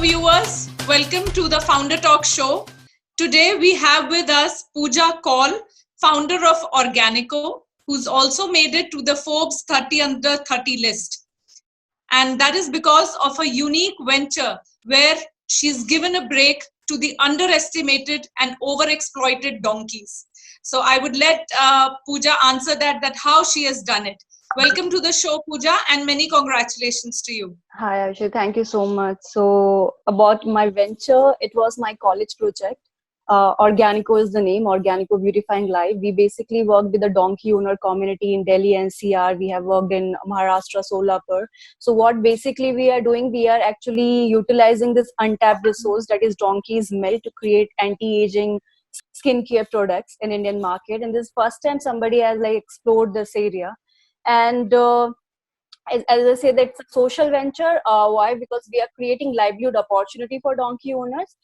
viewers, welcome to the Founder Talk show. Today we have with us Pooja Kaul, founder of Organico, who's also made it to the Forbes 30 under 30 list. And that is because of a unique venture where she's given a break to the underestimated and overexploited donkeys. So I would let Pooja answer that how she has done it. Welcome to the show, Pooja, and many congratulations to you. Hi, Aisha. Thank you so much. So, about my venture, it was my college project. Organico is the name, Organico Beautifying Life. We basically work with the donkey owner community in Delhi NCR. We have worked in Maharashtra, Solapur. So, what basically we are doing, we are actually utilizing this untapped resource that is donkey's milk to create anti-aging skincare products in Indian market. And this is first time somebody has explored this area. And as I say, that's a social venture. Why? Because we are creating livelihood opportunity for donkey owners.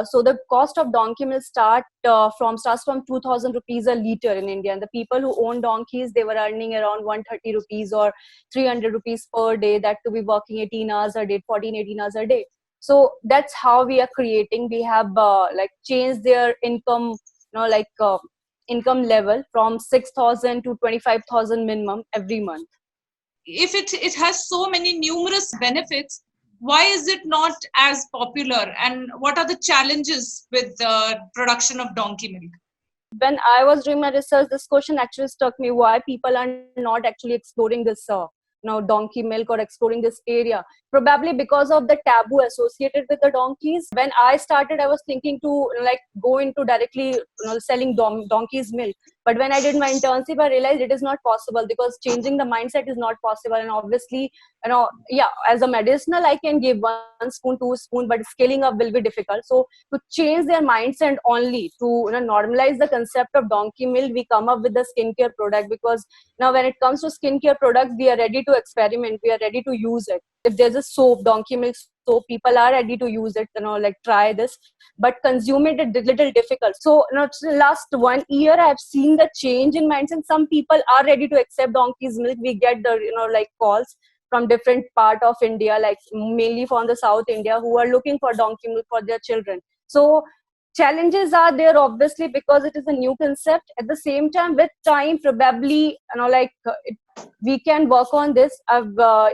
So the cost of donkey milk starts from 2,000 rupees a liter in India. And the people who own donkeys, they were earning around 130 rupees or 300 rupees per day. That to be working 18 hours a day, 18 hours a day. So that's how we are creating. We have changed their income, income level from 6,000 to 25,000 minimum every month. If it has so many numerous benefits, why is it not as popular? And what are the challenges with the production of donkey milk? When I was doing my research, this question actually struck me: why people are not actually exploring this donkey milk or exploring this area? Probably because of the taboo associated with the donkeys. When I started, I was thinking to go into directly selling donkeys milk. But when I did my internship, I realized it is not possible because changing the mindset is not possible. And obviously, as a medicinal, I can give 1 spoon, 2 spoon, but scaling up will be difficult. So to change their mindset only to normalize the concept of donkey milk, we come up with the skincare product, because now when it comes to skincare products, we are ready to experiment. We are ready to use it. If there's a soap, donkey milk soap, people are ready to use it, try this, but consume it is a little difficult. So last 1 year, I have seen the change in mindset. Some people are ready to accept donkey's milk. We get the calls from different part of India, mainly from the South India, who are looking for donkey milk for their children. So challenges are there, obviously, because it is a new concept. At the same time, with time, probably we can work on this.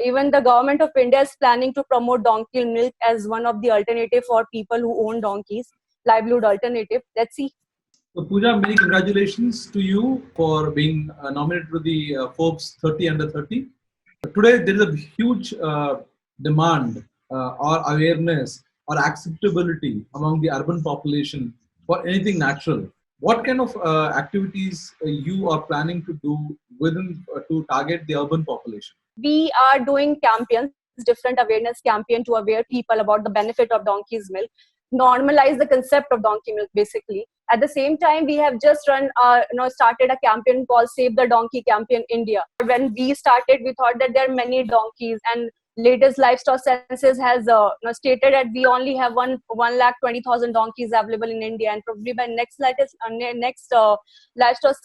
Even the government of India is planning to promote donkey milk as one of the alternative for people who own donkeys, livelihood alternative. Let's see. So Pooja, many congratulations to you for being nominated to the Forbes 30 under 30. Today, there is a huge demand or awareness or acceptability among the urban population for anything natural. What kind of activities you are planning to do to target the urban population? We are doing campaigns, different awareness campaign to aware people about the benefit of donkey's milk, normalize the concept of donkey milk basically. At the same time, we have just started a campaign called Save the Donkey Campaign India. When we started, we thought that there are many donkeys, and latest livestock census has stated that we only have 120,000 donkeys available in India, and probably by next livestock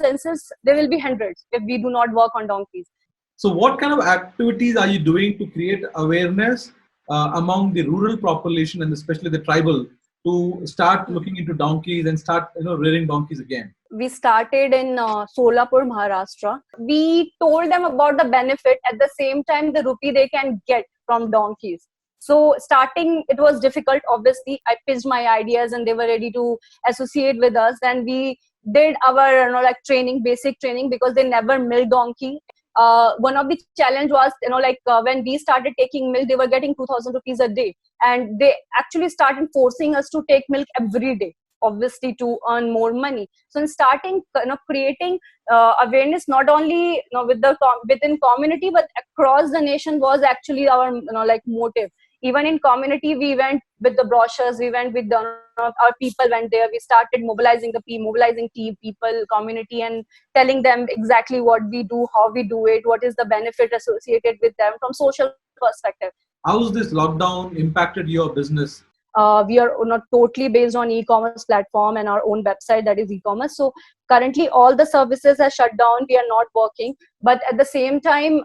census there will be hundreds if we do not work on donkeys. So what kind of activities are you doing to create awareness among the rural population and especially the tribal to start looking into donkeys and start rearing donkeys again? We started in Solapur, Maharashtra. We told them about the benefit, at the same time the rupee they can get from donkeys. So starting, it was difficult. Obviously, I pitched my ideas and they were ready to associate with us. And we did our training, basic training, because they never milk donkey. One of the challenge was, when we started taking milk, they were getting 2,000 rupees a day. And they actually started forcing us to take milk every day, obviously to earn more money. So in starting, creating awareness, not only within community, but across the nation was actually our motive. Even in community, we went with the brochures, we went with our people went there. We started mobilizing people, community, and telling them exactly what we do, how we do it, what is the benefit associated with them from social perspective. How's this lockdown impacted your business? We are not totally based on e-commerce platform and our own website, that is e-commerce. So currently all the services are shut down. We are not working, but at the same time,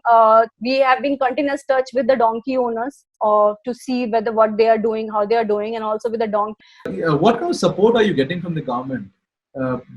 we have been continuous touch with the donkey owners to see whether what they are doing, how they are doing, and also with the donkey. What kind of support are you getting from the government?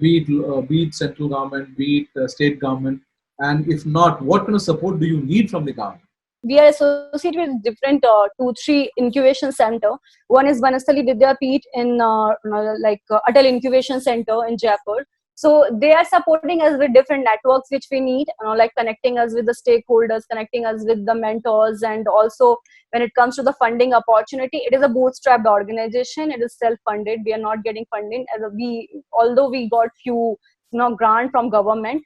Be it central government, be it state government, and if not, what kind of support do you need from the government? We are associated with different 2-3 incubation center. One is Vanasthali Vidyapeeth in Atal Incubation Center in Jaipur. So they are supporting us with different networks which we need, like connecting us with the stakeholders, connecting us with the mentors, and also when it comes to the funding opportunity, it is a bootstrapped organization. It is self-funded. We are not getting funding. Although we got few grant from government,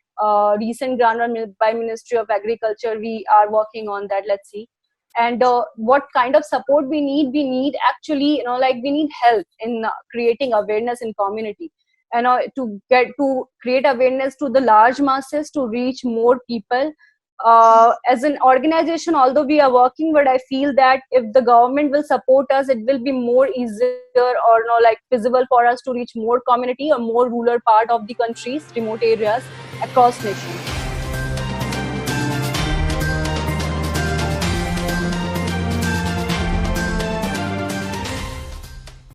recent grant by Ministry of Agriculture, we are working on that. Let's see. And what kind of support we need actually, we need help in creating awareness in community, and to create awareness to the large masses, to reach more people. As an organization, although we are working, but I feel that if the government will support us, it will be more easier or feasible for us to reach more community or more rural part of the countries, remote areas across nations.